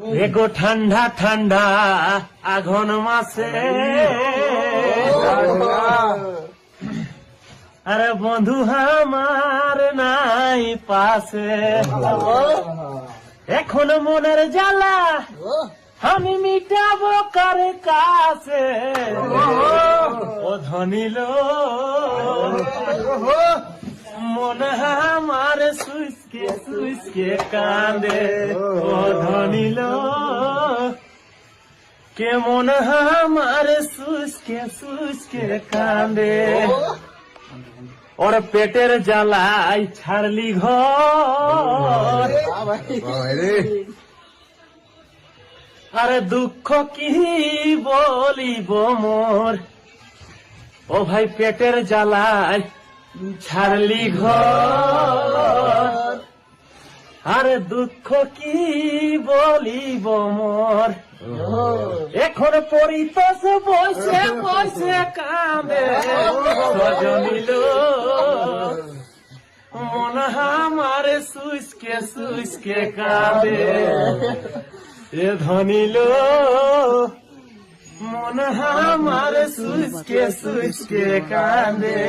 এগো ঠান্ডা ঠান্ডা আঘন মাসে আরে বন্ধু আমার নাই পাশে এখন মনের জ্বালা আমি মিটাবো কার কাছে ও ধনিল মনে আমার সুইসকে কান্দে ও ধনিল কে মনে আমার সুইসকে কান্দে ওর পেটের জ্বালাই ছাড়লি ঘর আরে দুঃখ কি বলিব মোর ও ভাই পেটের জ্বালাই ছাড়লি ঘর আরে দুঃখ কি বলিব মোর এখন পরিতোষ বসে বসে কাঁদে সজনিল মন আমার সুইসকে কাঁদে এ ধনিল মন আমার সুইসকে কাঁদে